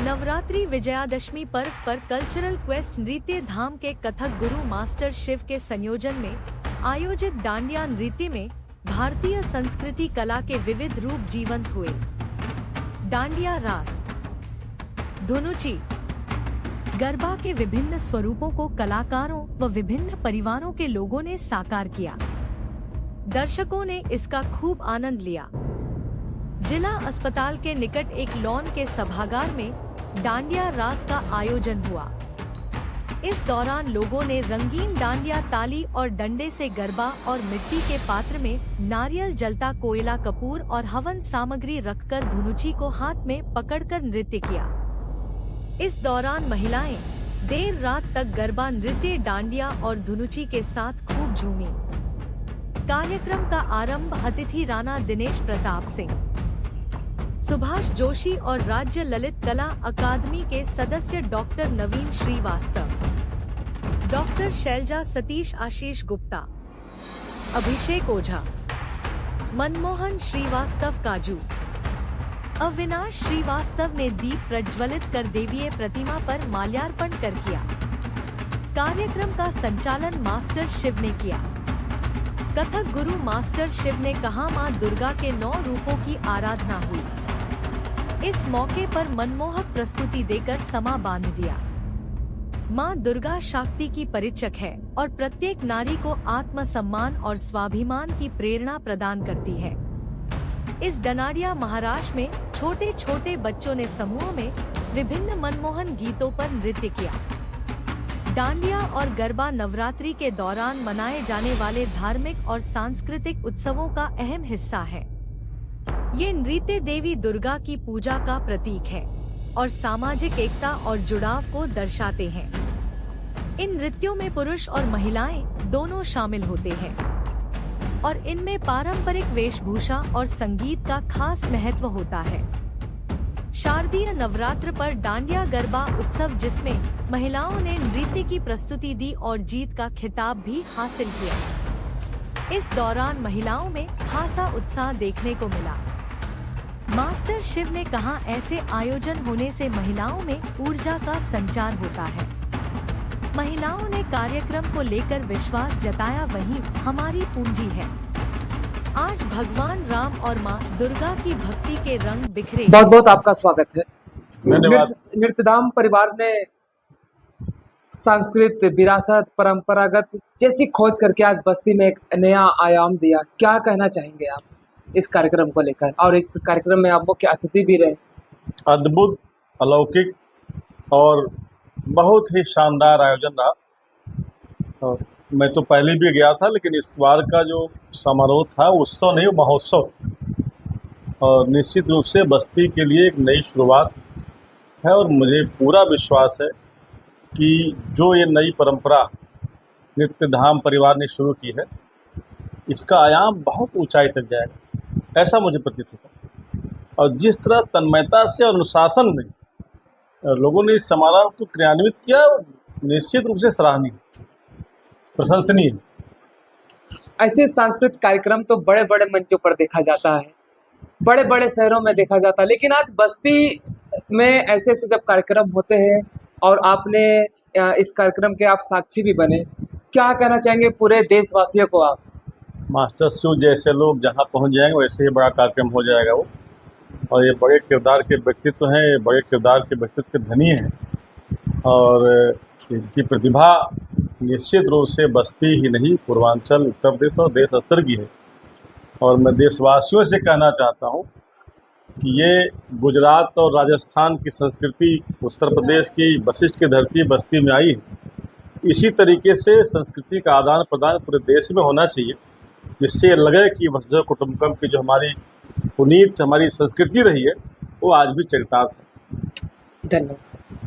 नवरात्रि विजयादशमी पर्व पर cultural quest नृत्य धाम के कथक गुरु मास्टर शिव के संयोजन में आयोजित डांडिया नृत्य में भारतीय संस्कृति कला के विविध रूप जीवंत हुए। डांडिया रास, धुनुची, गरबा के विभिन्न स्वरूपों को कलाकारों व विभिन्न परिवारों के लोगों ने साकार किया। दर्शकों ने इसका खूब आनंद लिया। जिला अस्पताल के निकट एक लॉन के सभागार में डांडिया रास का आयोजन हुआ। इस दौरान लोगों ने रंगीन डांडिया ताली और डंडे से गरबा और मिट्टी के पात्र में नारियल जलता कोयला कपूर और हवन सामग्री रखकर धुनुची को हाथ में पकड़कर नृत्य किया। इस दौरान महिलाएं देर रात तक गरबा नृत्य डांडिया और धुनुची के साथ खूब झूमी। कार्यक्रम का आरंभ अतिथि राणा दिनेश प्रताप सिंह, सुभाष जोशी और राज्य ललित कला अकादमी के सदस्य डॉक्टर नवीन श्रीवास्तव, डॉक्टर शैलजा सतीश आशीष गुप्ता, अभिषेक ओझा, मनमोहन श्रीवास्तव काजू, अविनाश श्रीवास्तव ने दीप प्रज्वलित कर देवीय प्रतिमा पर माल्यार्पण कर किया। कार्यक्रम का संचालन मास्टर शिव ने किया। कथक गुरु मास्टर शिव ने कहा, मां दुर्गा के 9 रूपों की आराधना हुई। इस मौके पर मनमोहक प्रस्तुति देकर समा बांध दिया। मां दुर्गा शक्ति की परिचक है और प्रत्येक नारी को आत्मसम्मान और स्वाभिमान की प्रेरणा प्रदान करती है। इस डनाडिया महाराष्ट्र में छोटे छोटे बच्चों ने समूह में विभिन्न मनमोहन गीतों पर नृत्य किया। डांडिया और गरबा नवरात्रि के दौरान मनाए जाने वाले धार्मिक और सांस्कृतिक उत्सवों का अहम हिस्सा है। ये नृत्य देवी दुर्गा की पूजा का प्रतीक है और सामाजिक एकता और जुड़ाव को दर्शाते हैं। इन नृत्यों में पुरुष और महिलाएं दोनों शामिल होते हैं और इनमें पारंपरिक वेशभूषा और संगीत का खास महत्व होता है। शारदीय नवरात्र पर डांडिया गरबा उत्सव, जिसमें महिलाओं ने नृत्य की प्रस्तुति दी और जीत का खिताब भी हासिल किया। इस दौरान महिलाओं में खासा उत्साह देखने को मिला। मास्टर शिव ने कहा, ऐसे आयोजन होने से महिलाओं में ऊर्जा का संचार होता है। महिलाओं ने कार्यक्रम को लेकर विश्वास जताया, वही हमारी पूंजी है। आज भगवान राम और मां दुर्गा की भक्ति के रंग बिखरे। बहुत बहुत आपका स्वागत है। धन्यवाद। नृत्यधाम परिवार ने संस्कृत, विरासत, परंपरागत जैसी खोज करके आज बस्ती में एक नया आयाम दिया। क्या कहना चाहेंगे आप इस कार्यक्रम को लेकर? और इस कार्यक्रम में आप मुख्य अतिथि भी रहे। अद्भुत, अलौकिक और बहुत ही शानदार आयोजन रहा। और मैं तो पहले भी गया था, लेकिन इस बार का जो समारोह था उत्सव नहीं, महोत्सव था। और निश्चित रूप से बस्ती के लिए एक नई शुरुआत है और मुझे पूरा विश्वास है कि जो ये नई परंपरा नृत्यधाम परिवार ने शुरू की है, इसका आयाम बहुत ऊंचाई तक जाएगा, ऐसा मुझे प्रतीत होता। और जिस तरह तन्मयता से और अनुशासन में लोगों ने इस समारोह को क्रियान्वित किया, निश्चित रूप से सराहनीय, प्रशंसनीय। ऐसे सांस्कृतिक कार्यक्रम तो बड़े बड़े मंचों पर देखा जाता है, बड़े बड़े शहरों में देखा जाता है, लेकिन आज बस्ती में ऐसे ऐसे जब कार्यक्रम होते हैं और आपने इस कार्यक्रम के आप साक्षी भी बने, क्या कहना चाहेंगे पूरे देशवासियों को आप? मास्टर शिव जैसे लोग जहाँ पहुँच जाएंगे वैसे ही बड़ा कार्यक्रम हो जाएगा वो। और ये बड़े किरदार के व्यक्तित्व हैं, ये बड़े किरदार के व्यक्तित्व के धनी हैं और इनकी प्रतिभा निश्चित रूप से बस्ती ही नहीं, पूर्वांचल, उत्तर प्रदेश और देश स्तर की है। और मैं देशवासियों से कहना चाहता हूँ कि ये गुजरात और राजस्थान की संस्कृति उत्तर प्रदेश की वशिष्ठ की धरती बस्ती में आई है। इसी तरीके से संस्कृति का आदान प्रदान पूरे देश में होना चाहिए, जिससे लगे कि वसुधैव कुटुंबकम की जो हमारी पुनीत हमारी संस्कृति रही है वो आज भी चरितार्थ है। धन्यवाद।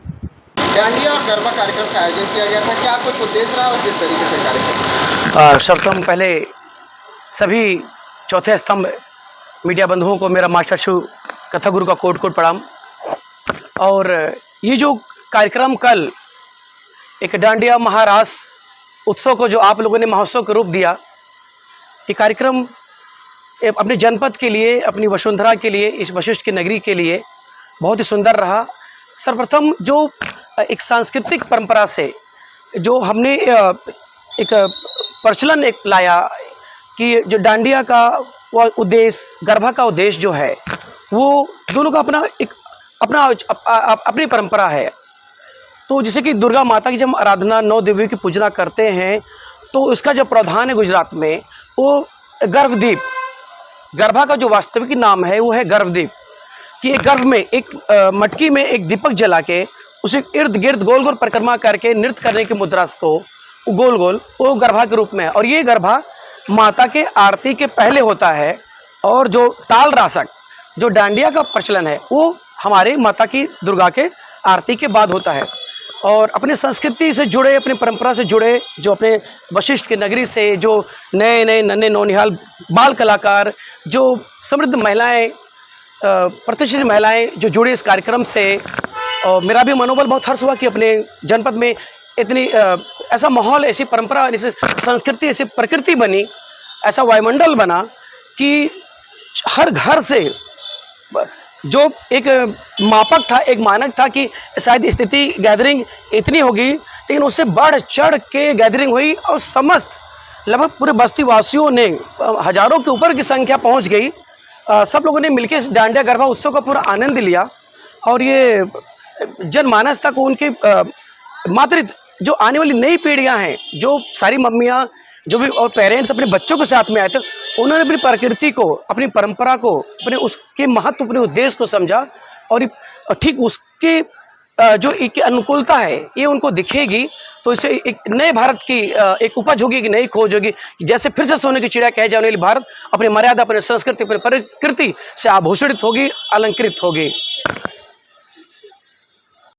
डांडिया और गरबा कार्यक्रम का आयोजन किया गया था, क्या कुछ उद्देश्य रहा और किस तरीके से कार्यक्रम? सर्वप्रथम पहले सभी चौथे स्तंभ मीडिया बंधुओं को मेरा मास्टर शिव कथक गुरु का कोट कोट प्रणाम। और ये जो कार्यक्रम कल एक डांडिया महाराष्ट्र उत्सव को जो आप लोगों ने महोत्सव का रूप दिया, ये कार्यक्रम अपने जनपद के लिए, अपनी वसुंधरा के लिए, इस वशिष्ठ की नगरी के लिए बहुत ही सुंदर रहा। सर्वप्रथम जो एक सांस्कृतिक परंपरा से जो हमने एक प्रचलन एक लाया कि जो डांडिया का वो उद्देश्य, गरबा का उद्देश्य जो है, वो दोनों का अपनी परंपरा है। तो जैसे कि दुर्गा माता की जब आराधना, 9 देवियों की पूजना करते हैं, तो उसका जो प्रावधान है गुजरात में, वो गर्भदीप, गरबा का जो वास्तविक नाम है वो है गर्भदीप, कि एक गर्भ में एक मटकी में एक दीपक जला के उसे इर्द गिर्द गोल गोल परिक्रमा करके नृत्य करने की मुद्रा को गोल गोल वो गरबा के रूप में है। और ये गरबा माता के आरती के पहले होता है, और जो ताल रासक जो डांडिया का प्रचलन है वो हमारे माता की दुर्गा के आरती के बाद होता है। और अपने संस्कृति से जुड़े, अपनी परंपरा से जुड़े, जो अपने वशिष्ठ की नगरी से जो नए नए नन्हे नौनिहाल बाल कलाकार, जो समृद्ध महिलाएं, प्रतिष्ठित महिलाएं जो जुड़े इस कार्यक्रम से, और मेरा भी मनोबल बहुत हर्ष हुआ कि अपने जनपद में इतनी ऐसा माहौल, ऐसी परंपरा, ऐसी संस्कृति, ऐसी प्रकृति बनी, ऐसा वायुमंडल बना कि हर घर से जो एक मापक था, एक मानक था कि शायद स्थिति गैदरिंग इतनी होगी, लेकिन उससे बढ़ चढ़ के गैदरिंग हुई और समस्त लगभग पूरे बस्ती वासियों ने, हजारों के ऊपर की संख्या पहुंच गई। सब लोगों ने मिलकर इस डांडिया गरबा उत्सव का पूरा आनंद लिया। और ये जनमानस तक उनके मातृ जो आने वाली नई पीढ़ियां हैं, जो सारी मम्मियाँ जो भी और पेरेंट्स अपने बच्चों के साथ में आए थे, उन्होंने अपनी प्रकृति को, अपनी परंपरा को, अपने उसके महत्व, अपने उद्देश्य को समझा। और ठीक उसके जो एक अनुकूलता है ये उनको दिखेगी, तो इसे एक नए भारत की एक उपज होगी, कि नई खोज होगी, जैसे फिर से सोने की चिड़िया कहे जाने वाली भारत अपनी मर्यादा, अपने संस्कृति, अपनी प्रकृति से आभूषित होगी, अलंकृत होगी।